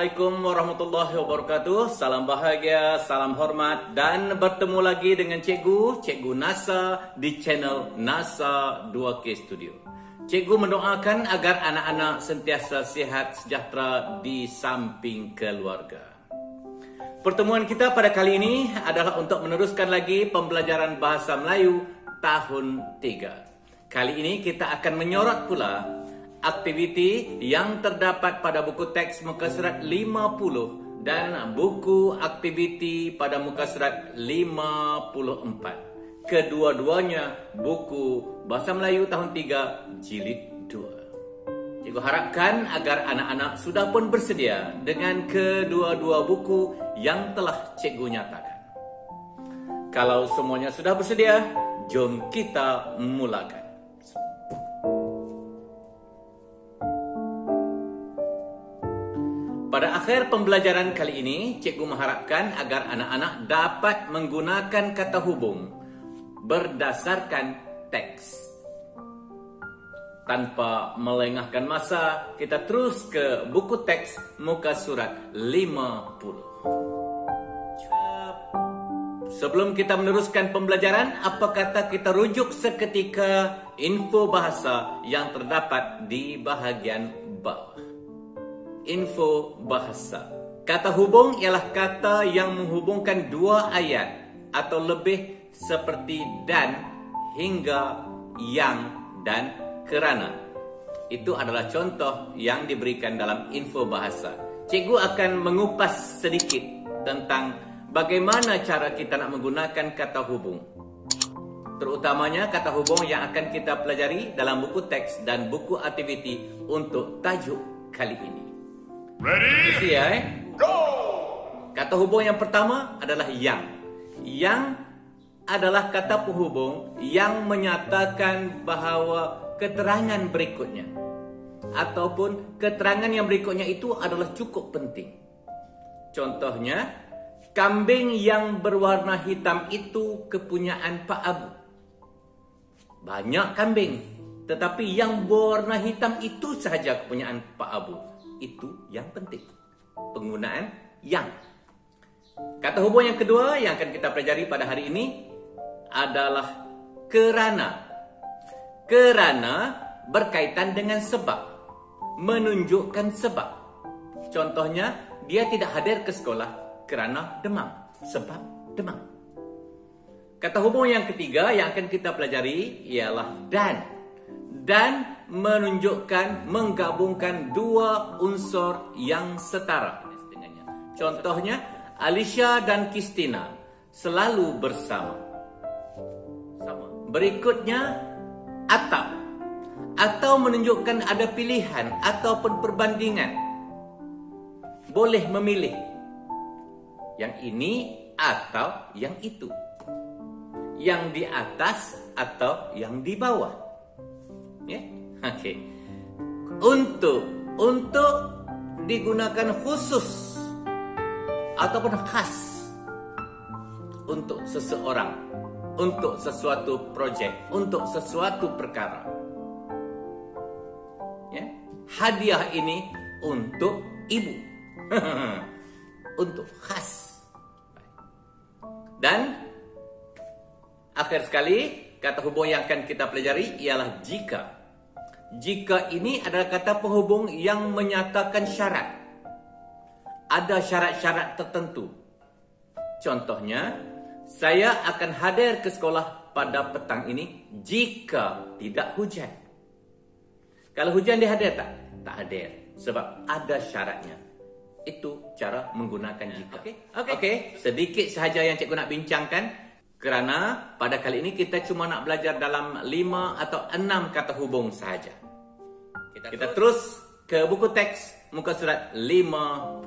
Assalamualaikum warahmatullahi wabarakatuh. Salam bahagia, salam hormat, dan bertemu lagi dengan Cikgu NASA di channel NASA 2K Studio. Cikgu mendoakan agar anak-anak sentiasa sihat sejahtera di samping keluarga. Pertemuan kita pada kali ini adalah untuk meneruskan lagi pembelajaran bahasa Melayu tahun 3. Kali ini kita akan menyorot pula aktiviti yang terdapat pada buku teks muka surat 50 dan buku aktiviti pada muka surat 54. Kedua-duanya buku Bahasa Melayu tahun 3 jilid 2. Cikgu harapkan agar anak-anak sudah pun bersedia dengan kedua-dua buku yang telah cikgu nyatakan. Kalau semuanya sudah bersedia, jom kita mulakan. Pada akhir pembelajaran kali ini, cikgu mengharapkan agar anak-anak dapat menggunakan kata hubung berdasarkan teks. Tanpa melengahkan masa, kita terus ke buku teks muka surat 50. Sebelum kita meneruskan pembelajaran, apa kata kita rujuk seketika info bahasa yang terdapat di bahagian bawah. Info bahasa. Kata hubung ialah kata yang menghubungkan dua ayat atau lebih seperti dan, hingga, yang, dan kerana. Itu adalah contoh yang diberikan dalam info bahasa. Cikgu akan mengupas sedikit tentang bagaimana cara kita nak menggunakan kata hubung. Terutamanya kata hubung yang akan kita pelajari dalam buku teks dan buku aktiviti untuk tajuk kali ini. Ready? Go! Kata hubung yang pertama adalah yang. Yang adalah kata penghubung yang menyatakan bahawa keterangan berikutnya ataupun keterangan yang berikutnya itu adalah cukup penting. Contohnya, kambing yang berwarna hitam itu kepunyaan Pak Abu. Banyak kambing, tetapi yang berwarna hitam itu sahaja kepunyaan Pak Abu. Itu yang penting. Penggunaan yang. Kata hubung yang kedua yang akan kita pelajari pada hari ini adalah kerana. Kerana berkaitan dengan sebab. Menunjukkan sebab. Contohnya, dia tidak hadir ke sekolah kerana demam. Sebab demam. Kata hubung yang ketiga yang akan kita pelajari ialah dan. Dan menunjukkan, menggabungkan dua unsur yang setara. Contohnya, Alicia dan Kristina selalu bersama. Berikutnya, atau. Atau menunjukkan ada pilihan ataupun perbandingan. Boleh memilih. Yang ini atau yang itu. Yang di atas atau yang di bawah. Ya, okey. Untuk digunakan khusus ataupun khas untuk seseorang, untuk sesuatu projek, untuk sesuatu perkara. Ya, hadiah ini untuk ibu. Untuk khas. Dan akhir sekali, kata hubung yang akan kita pelajari ialah jika. Jika ini adalah kata penghubung yang menyatakan syarat. Ada syarat-syarat tertentu. Contohnya, saya akan hadir ke sekolah pada petang ini jika tidak hujan. Kalau hujan dia hadir tak? Tak hadir. Sebab ada syaratnya. Itu cara menggunakan jika. Okey. Sedikit sahaja yang cikgu nak bincangkan. Kerana pada kali ini kita cuma nak belajar dalam 5 atau 6 kata hubung sahaja. Kita terus ke buku teks muka surat 50.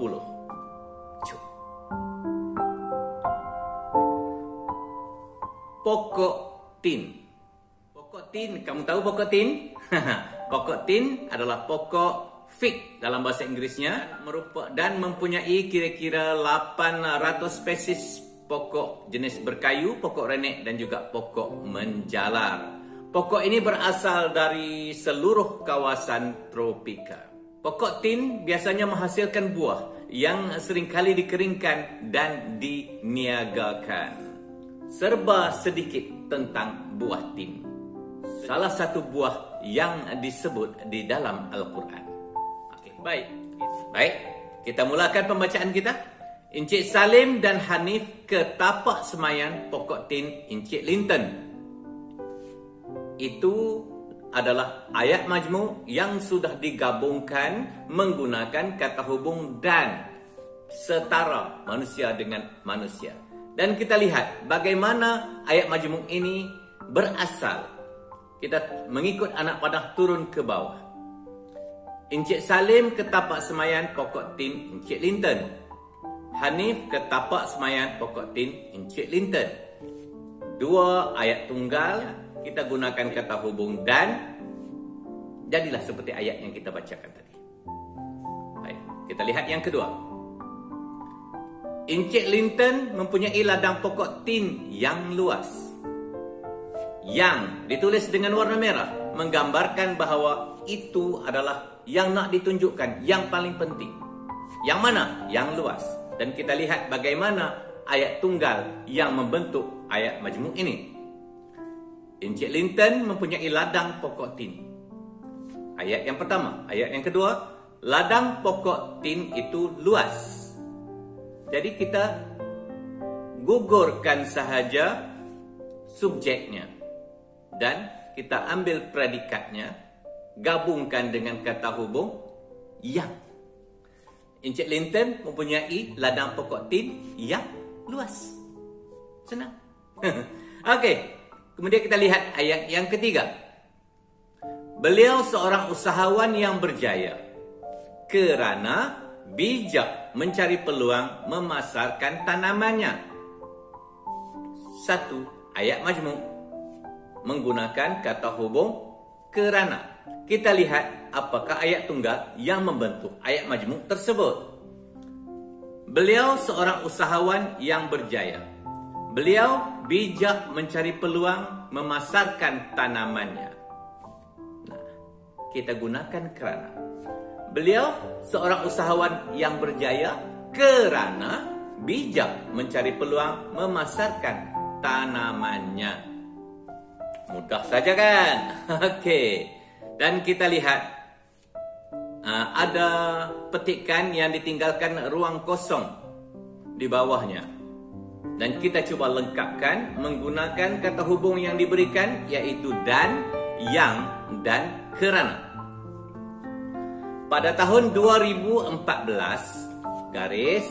Pokok tin. Pokok tin, kamu tahu pokok tin? Pokok tin adalah pokok fig dalam bahasa Inggrisnya dan mempunyai kira-kira 800 spesies pokok jenis berkayu, pokok renek dan juga pokok menjalar. Pokok ini berasal dari seluruh kawasan tropika. Pokok tin biasanya menghasilkan buah yang seringkali dikeringkan dan diniagakan. Serba sedikit tentang buah tin. Salah satu buah yang disebut di dalam Al-Quran. Okey, baik. Kita mulakan pembacaan kita. Encik Salim dan Hanif ke tapak semayan pokok tin Encik Linton. Itu adalah ayat majmu' yang sudah digabungkan menggunakan kata hubung dan setara manusia dengan manusia. Dan kita lihat bagaimana ayat majmu' ini berasal. Kita mengikut anak panah turun ke bawah. Encik Salim ke tapak semayan pokok tin Encik Linton. Hanif ke tapak semayan pokok tin Encik Linton. Dua ayat tunggal, kita gunakan kata hubung dan jadilah seperti ayat yang kita bacakan tadi. Baik, kita lihat yang kedua. Encik Linton mempunyai ladang pokok tin yang luas. Yang ditulis dengan warna merah menggambarkan bahawa itu adalah yang nak ditunjukkan, yang paling penting. Yang mana? Yang luas. Dan kita lihat bagaimana ayat tunggal yang membentuk ayat majmu' ini. Encik Linton mempunyai ladang pokok tin. Ayat yang pertama. Ayat yang kedua, ladang pokok tin itu luas. Jadi kita gugurkan sahaja subjeknya dan kita ambil predikatnya, gabungkan dengan kata hubung yang. Encik Linton mempunyai ladang pokok tin yang luas. Senang. Okey, kemudian kita lihat ayat yang ketiga. Beliau seorang usahawan yang berjaya kerana bijak mencari peluang memasarkan tanamannya. Satu ayat majmu' menggunakan kata hubung kerana. Kita lihat apakah ayat tunggal yang membentuk ayat majmu' tersebut. Beliau seorang usahawan yang berjaya. Beliau bijak mencari peluang memasarkan tanamannya. Nah, kita gunakan kerana. Beliau seorang usahawan yang berjaya kerana bijak mencari peluang memasarkan tanamannya. Mudah saja kan? Okey. Dan kita lihat ada petikan yang ditinggalkan ruang kosong di bawahnya. Dan kita cuba lengkapkan menggunakan kata hubung yang diberikan, iaitu dan, yang, dan kerana. Pada tahun 2014 garis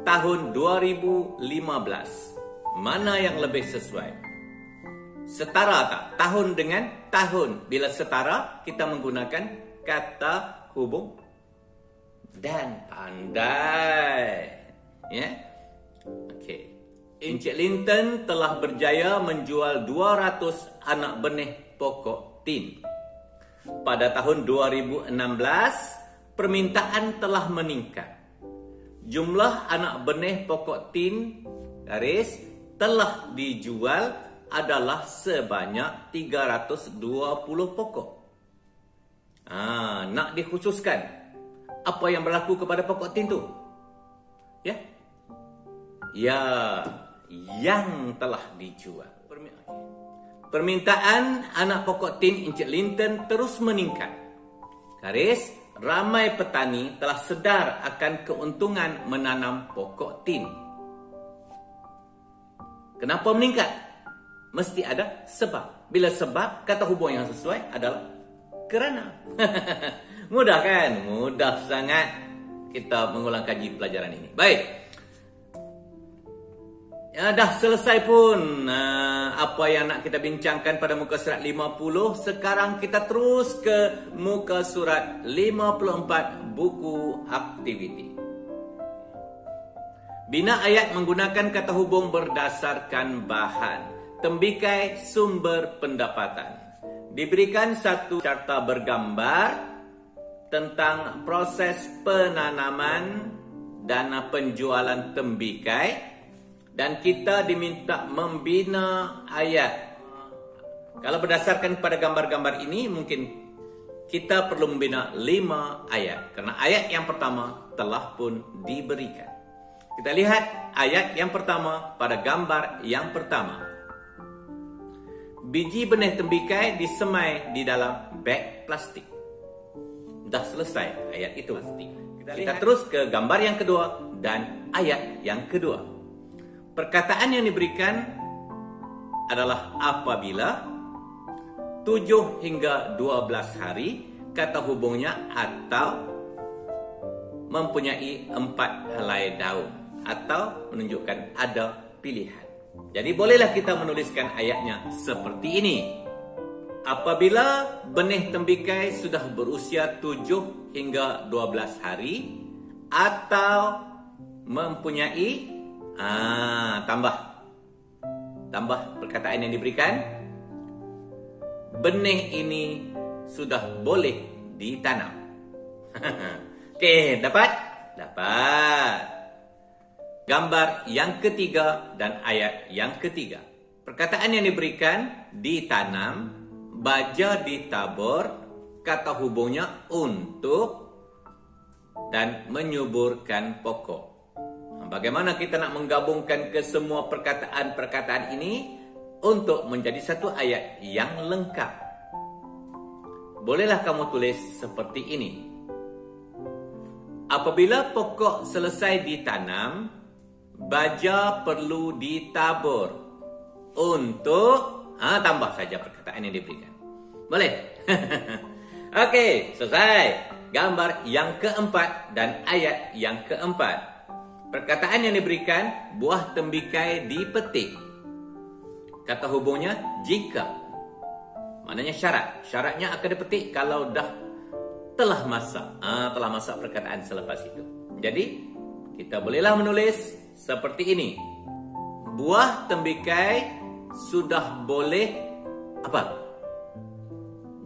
tahun 2015, mana yang lebih sesuai? Setara tak? Tahun dengan tahun. Bila setara, kita menggunakan kata hubung dan. Pandai. Ya. Okey. Encik Linton telah berjaya menjual 200 anak benih pokok tin. Pada tahun 2016, permintaan telah meningkat. Jumlah anak benih pokok tin garis telah dijual adalah sebanyak 320 pokok. Nak dikhususkan apa yang berlaku kepada pokok tin tu? Ya, yang telah dijual. Permintaan anak pokok tin Encik Linton terus meningkat. Garis, ramai petani telah sedar akan keuntungan menanam pokok tin. Kenapa meningkat? Mesti ada sebab. Bila sebab, kata hubung yang sesuai adalah kerana. Mudah kan? Mudah sangat kita mengulang kaji pelajaran ini. Baik. Ya, dah selesai pun apa yang nak kita bincangkan pada muka surat 50. Sekarang kita terus ke muka surat 54, buku aktiviti. Bina ayat menggunakan kata hubung berdasarkan bahan. Tembikai sumber pendapatan. Diberikan satu carta bergambar tentang proses penanaman dan penjualan tembikai. Dan kita diminta membina ayat. Kalau berdasarkan pada gambar-gambar ini, mungkin kita perlu membina 5 ayat. Karena ayat yang pertama telah pun diberikan. Kita lihat ayat yang pertama pada gambar yang pertama. Biji benih tembikai disemai di dalam beg plastik. Dah selesai ayat itu. Kita terus ke gambar yang kedua dan ayat yang kedua. Perkataan yang diberikan adalah apabila 7 hingga 12 hari kata hubungnya atau mempunyai 4 helai daun atau menunjukkan ada pilihan. Jadi bolehlah kita menuliskan ayatnya seperti ini. Apabila benih tembikai sudah berusia 7 hingga 12 hari atau mempunyai tambah perkataan yang diberikan, benih ini sudah boleh ditanam. Okey, dapat? Dapat. Gambar yang ketiga dan ayat yang ketiga. Perkataan yang diberikan ditanam, baja ditabur, kata hubungnya untuk dan menyuburkan pokok. Bagaimana kita nak menggabungkan ke semua perkataan-perkataan ini untuk menjadi satu ayat yang lengkap? Bolehlah kamu tulis seperti ini. Apabila pokok selesai ditanam, baja perlu ditabur untuk tambah saja perkataan yang diberikan. Boleh? Okey, selesai. Gambar yang keempat dan ayat yang keempat. Perkataan yang diberikan, buah tembikai dipetik. Kata hubungnya jika. Maknanya syarat. Syaratnya akan dipetik kalau dah telah masak. Telah masak perkataan selepas itu. Jadi, kita bolehlah menulis seperti ini. Buah tembikai sudah boleh apa?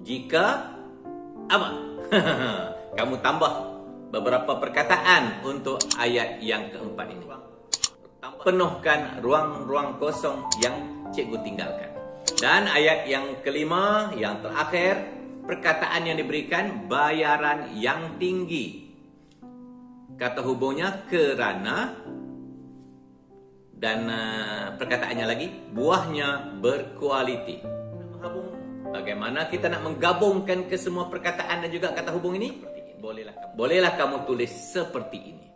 Jika apa? Kamu tambah beberapa perkataan untuk ayat yang keempat ini. Penuhkan ruang-ruang kosong yang cikgu tinggalkan. Dan ayat yang kelima, yang terakhir, perkataan yang diberikan bayaran yang tinggi. Kata hubungnya kerana. Dan perkataannya lagi, buahnya berkualiti. Bagaimana kita nak menggabungkan ke semua perkataan dan juga kata hubung ini? Bolehlah kamu tulis seperti ini.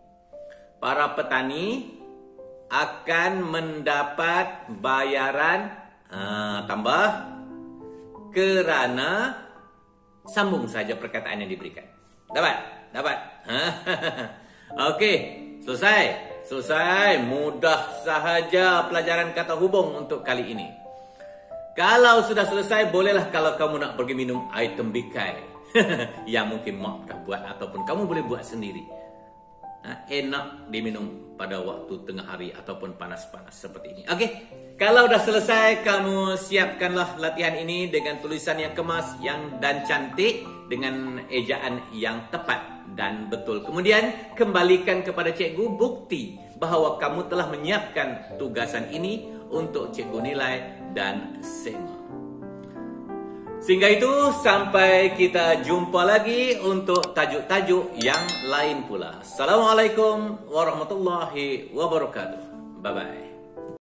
Para petani akan mendapat bayaran tambah kerana sambung saja perkataan yang diberikan. Dapat. Okey, selesai. Mudah sahaja pelajaran kata hubung untuk kali ini. Kalau sudah selesai, bolehlah kalau kamu nak pergi minum air tembikai yang mungkin mak dah buat ataupun kamu boleh buat sendiri. Enak diminum pada waktu tengah hari ataupun panas-panas seperti ini. Okey, kalau dah selesai, kamu siapkanlah latihan ini dengan tulisan yang kemas dan cantik dengan ejaan yang tepat dan betul. Kemudian kembalikan kepada cikgu bukti bahawa kamu telah menyiapkan tugasan ini untuk cikgu nilai dan sema. Sehingga itu, sampai kita jumpa lagi untuk tajuk-tajuk yang lain pula. Assalamualaikum warahmatullahi wabarakatuh. Bye-bye.